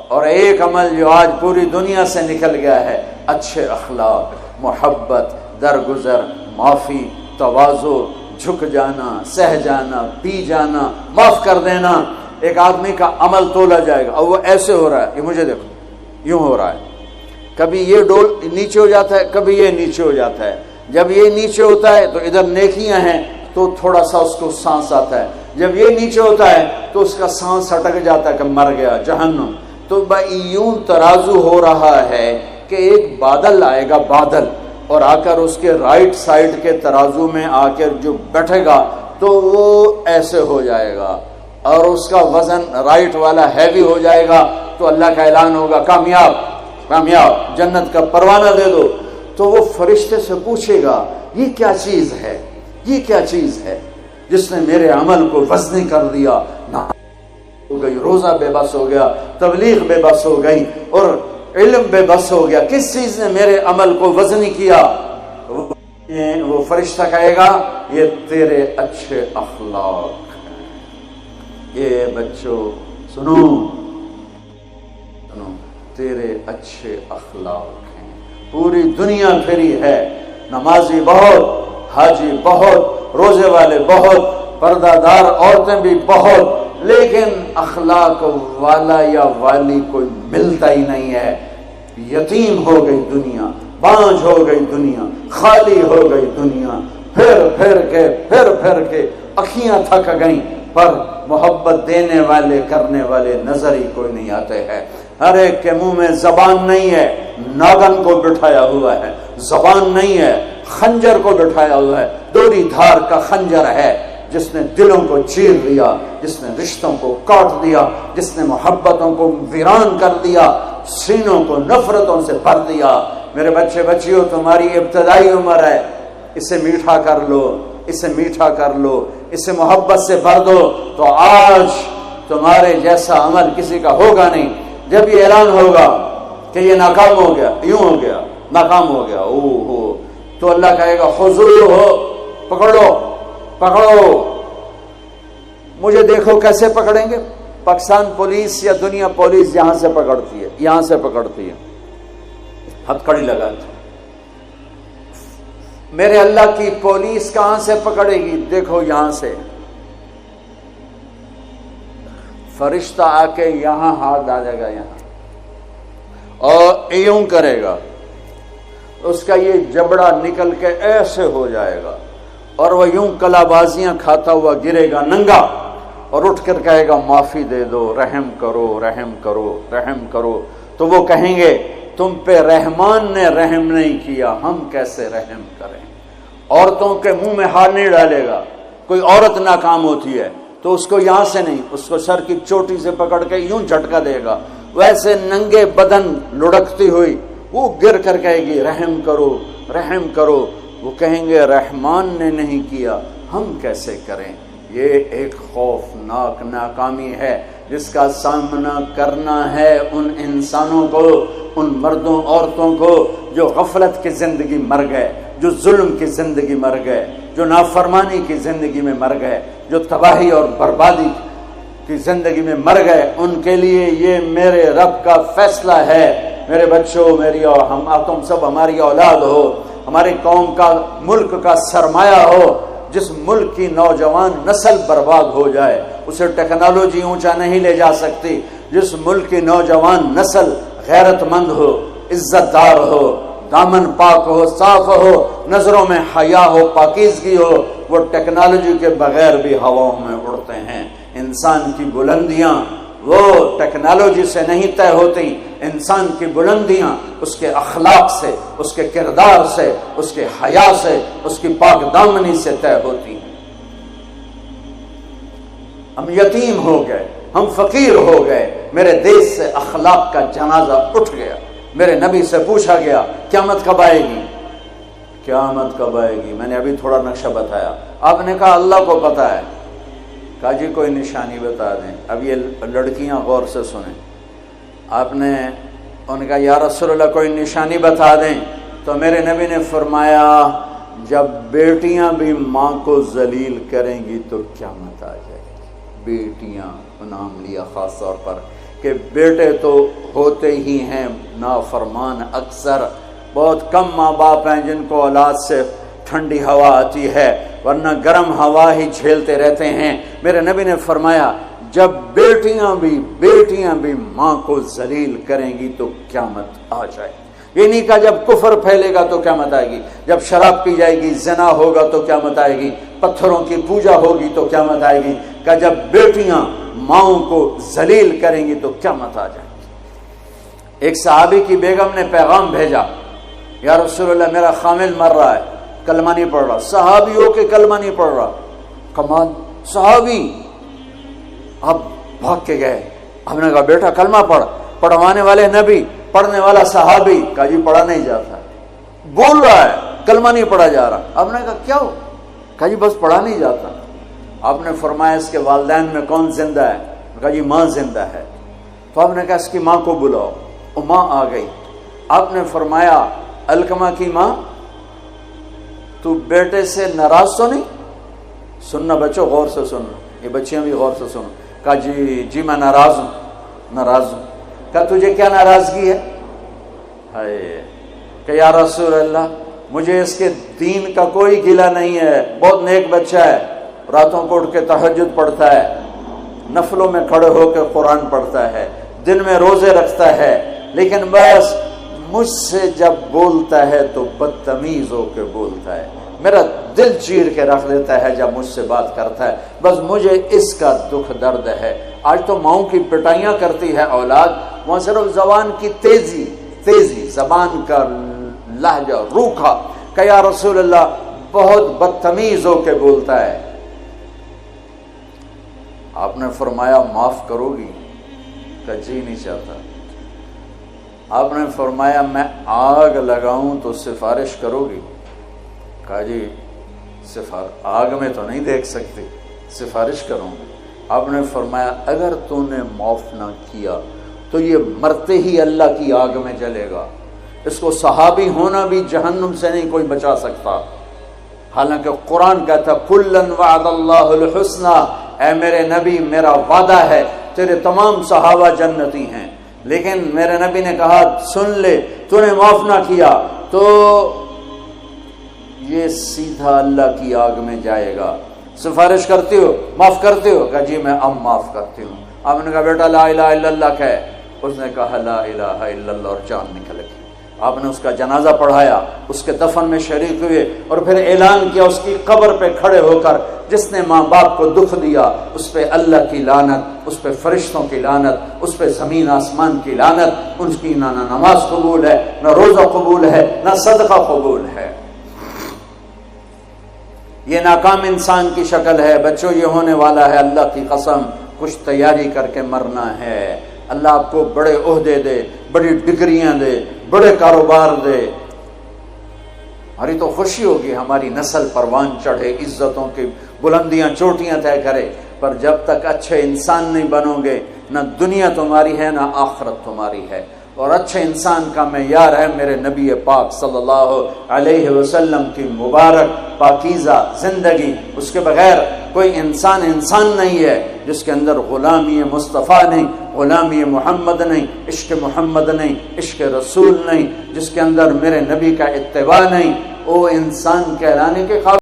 اور ایک عمل جو آج پوری دنیا سے نکل گیا ہے، اچھے اخلاق، محبت، درگزر، معافی، تواضع، جھک جانا، سہ جانا، پی جانا، معاف کر دینا۔ ایک آدمی کا عمل تولا جائے گا اور وہ ایسے ہو رہا ہے، یہ مجھے دیکھو یوں ہو رہا ہے، کبھی یہ ڈول نیچے ہو جاتا ہے، کبھی یہ نیچے ہو جاتا ہے۔ جب یہ نیچے ہوتا ہے تو ادھر نیکیاں ہیں تو تھوڑا سا اس کو سانس آتا ہے، جب یہ نیچے ہوتا ہے تو اس کا سانس ہٹک جاتا ہے کہ مر گیا، جہنم۔ تو یوں ترازو ہو رہا ہے کہ ایک بادل آئے گا، بادل، اور آ کر اس کے رائٹ سائڈ کے ترازو میں آ کر جو بیٹھے گا تو وہ ایسے ہو جائے گا، اور اس کا وزن رائٹ والا ہیوی ہو جائے گا تو اللہ کا اعلان ہوگا کامیاب، کامیاب، جنت کا پروانہ دے دو۔ تو وہ فرشتے سے پوچھے گا یہ کیا چیز ہے، یہ کیا چیز ہے جس نے میرے عمل کو وزنی کر دیا؟ نہ ہو گئی، روزہ بے بس ہو گیا، تبلیغ بے بس ہو گئی، اور علم بے بس ہو گیا، کس چیز نے میرے عمل کو وزنی کیا؟ وہ فرشتہ کہے گا یہ تیرے اچھے اخلاق ہیں۔ یہ بچوں سنو سنو، تیرے اچھے اخلاق ہیں۔ پوری دنیا پھری ہے، نمازی بہت، حاجی بہت، روزے والے بہت، پردہ دار عورتیں بھی بہت، لیکن اخلاق والا یا والی کوئی ملتا ہی نہیں ہے۔ یتیم ہو گئی دنیا، بانجھ ہو گئی دنیا، خالی ہو گئی دنیا، پھر کے اکھیاں تھک گئیں، پر محبت دینے والے کرنے والے نظر ہی کوئی نہیں آتے ہیں۔ ہر ایک کے منہ میں زبان نہیں ہے، ناگن کو بٹھایا ہوا ہے، زبان نہیں ہے، خنجر کو بٹھایا ہوا ہے، دوری دھار کا خنجر ہے، جس نے دلوں کو چیر دیا، جس نے رشتوں کو کاٹ دیا، جس نے محبتوں کو ویران کر دیا، سینوں کو نفرتوں سے بھر دیا۔ میرے بچے بچیوں، تمہاری ابتدائی عمر ہے، اسے میٹھا کر لو، اسے میٹھا کر لو، اسے محبت سے بھر دو، تو آج تمہارے جیسا عمل کسی کا ہوگا نہیں۔ جب یہ اعلان ہوگا کہ یہ ناکام ہو گیا، یوں ہو گیا، ناکام ہو گیا، تو اللہ کہے گا خذوہ، پکڑو پکڑو۔ مجھے دیکھو کیسے پکڑیں گے؟ پاکستان پولیس یا دنیا پولیس یہاں سے پکڑتی ہے، یہاں سے پکڑتی ہے، ہتھکڑی لگاتی ہے۔ میرے اللہ کی پولیس کہاں سے پکڑے گی؟ دیکھو یہاں سے، فرشتہ آ کے یہاں ہاتھ ڈالے گا، یہاں، اور یوں کرے گا، اس کا یہ جبڑا نکل کے ایسے ہو جائے گا، اور وہ یوں کلا بازیاں کھاتا ہوا گرے گا ننگا، اور اٹھ کر کہے گا معافی دے دو، رحم کرو، رحم کرو، رحم کرو۔ تو وہ کہیں گے تم پہ رحمان نے رحم نہیں کیا، ہم کیسے رحم کریں؟ عورتوں کے منہ میں ہاتھ نہیں ڈالے گا۔ کوئی عورت ناکام ہوتی ہے تو اس کو یہاں سے نہیں، اس کو سر کی چوٹی سے پکڑ کے یوں جھٹکا دے گا، ویسے ننگے بدن لڑکتی ہوئی وہ گر کر کہے گی رحم کرو، رحم کرو۔ وہ کہیں گے رحمان نے نہیں کیا، ہم کیسے کریں؟ یہ ایک خوفناک ناکامی ہے جس کا سامنا کرنا ہے ان انسانوں کو، ان مردوں عورتوں کو جو غفلت کی زندگی مر گئے، جو ظلم کی زندگی مر گئے، جو نافرمانی کی زندگی میں مر گئے، جو تباہی اور بربادی کی زندگی میں مر گئے۔ ان کے لیے یہ میرے رب کا فیصلہ ہے۔ میرے بچوں، میری اور تم سب ہماری اولاد ہو، ہماری قوم کا، ملک کا سرمایہ ہو۔ جس ملک کی نوجوان نسل برباد ہو جائے اسے ٹیکنالوجی اونچا نہیں لے جا سکتی۔ جس ملک کی نوجوان نسل غیرت مند ہو، عزت دار ہو، دامن پاک ہو، صاف ہو، نظروں میں حیا ہو، پاکیزگی ہو، وہ ٹیکنالوجی کے بغیر بھی ہواؤں میں اڑتے ہیں۔ انسان کی بلندیاں وہ ٹیکنالوجی سے نہیں طے ہوتی، انسان کی بلندیاں اس کے اخلاق سے، اس کے کردار سے، اس کے حیا سے، اس کی پاک دامنی سے طے ہوتی ہیں۔ ہم یتیم ہو گئے، ہم فقیر ہو گئے، میرے دیش سے اخلاق کا جنازہ اٹھ گیا۔ میرے نبی سے پوچھا گیا قیامت کب آئے گی؟ قیامت کب آئے گی؟ میں نے ابھی تھوڑا نقشہ بتایا، آپ نے کہا اللہ کو پتا ہے۔ کہا جی کوئی نشانی بتا دیں۔ اب یہ لڑکیاں غور سے سنیں۔ آپ نے ان کا یا رسول اللہ کوئی نشانی بتا دیں، تو میرے نبی نے فرمایا جب بیٹیاں بھی ماں کو ذلیل کریں گی تو قیامت آ جائے گی۔ بیٹیاں نام لیا خاص طور پر کہ بیٹے تو ہوتے ہی ہیں نافرمان اکثر، بہت کم ماں باپ ہیں جن کو اولاد سے ٹھنڈی ہوا آتی ہے، ورنہ گرم ہوا ہی جھیلتے رہتے ہیں۔ میرے نبی نے فرمایا جب بیٹیاں بھی ماں کو ذلیل کریں گی تو قیامت آ جائے گی۔ یہ نہیں کہا جب کفر پھیلے گا تو قیامت آئے گی، جب شراب پی جائے گی، زنا ہوگا تو قیامت آئے گی، پتھروں کی پوجا ہوگی تو قیامت آئے گی، کہ جب بیٹیاں ماؤں کو ذلیل کریں گی تو قیامت آ جائے گی۔ ایک صحابی کی بیگم نے پیغام بھیجا، یا رسول اللہ میرا خامل مر رہا ہے، کلمہ نہیں پڑھ رہا۔ صحابی ہو کے کلمہ نہیں پڑھ رہا، کمال، صحابی۔ اب بھاگ کے گئے، ہم نے کہا بیٹا کلمہ پڑھ، پڑھوانے والے نبی، پڑھنے والا صحابی، کہا جی پڑھا نہیں جاتا، بول رہا ہے کلمہ نہیں پڑھا جا رہا۔ ہم نے کہا کیا ہو؟ کہا جی بس پڑھا نہیں جاتا۔ آپ نے فرمایا اس کے والدین میں کون زندہ ہے؟ کہا جی ماں زندہ ہے۔ تو آپ نے کہا اس کی ماں کو بلاؤ، وہ ماں آ گئی۔ آپ نے فرمایا علقمہ کی ماں تو بیٹے سے ناراض تو نہیں؟ سننا بچوں، غور سے سننا، یہ بچیاں بھی غور سے سننا۔ کہا جی میں ناراض ہوں۔ کہا تجھے کیا ناراضگی ہے؟ کہ یا رسول اللہ مجھے اس کے دین کا کوئی گلہ نہیں ہے، بہت نیک بچہ ہے، راتوں کو اٹھ کے تہجد پڑھتا ہے، نفلوں میں کھڑے ہو کے قرآن پڑھتا ہے، دن میں روزے رکھتا ہے، لیکن بس مجھ سے جب بولتا ہے تو بدتمیز ہو کے بولتا ہے، میرا دل چیر کے رکھ دیتا ہے جب مجھ سے بات کرتا ہے، بس مجھے اس کا دکھ درد ہے۔ آج تو ماؤں کی پٹائیاں کرتی ہے اولاد، وہاں صرف زبان کی تیزی، زبان کا لہجہ روکھا، کہ یا رسول اللہ بہت بدتمیز ہو کے بولتا ہے۔ آپ نے فرمایا معاف کرو گی؟ کہ جی نہیں چاہتا۔ آپ نے فرمایا میں آگ لگاؤں تو سفارش کرو گی؟ کہا جی آگ میں تو نہیں دیکھ سکتی، سفارش کروں گی۔ آپ نے فرمایا اگر تو نے معاف نہ کیا تو یہ مرتے ہی اللہ کی آگ میں جلے گا، اس کو صحابی ہونا بھی جہنم سے نہیں کوئی بچا سکتا، حالانکہ قرآن کہتا کلن وعد اللہ الحسنى، اے میرے نبی میرا وعدہ ہے تیرے تمام صحابہ جنتی ہیں، لیکن میرے نبی نے کہا سن لے تو نے معاف نہ کیا تو یہ سیدھا اللہ کی آگ میں جائے گا۔ سفارش کرتے ہو، معاف کرتے ہو؟ کہا جی میں اب معاف کرتی ہوں۔ آپ نے کہا بیٹا لا الہ الا اللہ کہے، اس نے کہا لا الہ الا اللہ اور جان نکل گئی۔ آپ نے اس کا جنازہ پڑھایا، اس کے دفن میں شریک ہوئے، اور پھر اعلان کیا اس کی قبر پہ کھڑے ہو کر جس نے ماں باپ کو دکھ دیا اس پہ اللہ کی لعنت، اس پہ فرشتوں کی لعنت، اس پہ زمین آسمان کی لعنت، ان کی نہ نماز قبول ہے، نہ روزہ قبول ہے، نہ صدقہ قبول ہے۔ یہ ناکام انسان کی شکل ہے بچوں، یہ ہونے والا ہے، اللہ کی قسم کچھ تیاری کر کے مرنا ہے۔ اللہ آپ کو بڑے عہدے دے، بڑی ڈگریاں دے، بڑے کاروبار دے، ہماری تو خوشی ہوگی ہماری نسل پروان چڑھے، عزتوں کی بلندیاں چوٹیاں طے کرے، پر جب تک اچھے انسان نہیں بنو گے نہ دنیا تمہاری ہے نہ آخرت تمہاری ہے۔ اور اچھے انسان کا معیار ہے میرے نبی پاک صلی اللہ علیہ وسلم کی مبارک پاکیزہ زندگی، اس کے بغیر کوئی انسان نہیں ہے جس کے اندر غلامی مصطفیٰ نہیں، غلامی محمد نہیں، عشق محمد نہیں، عشق رسول نہیں، جس کے اندر میرے نبی کا اتباع نہیں، وہ انسان کہلانے کے قابل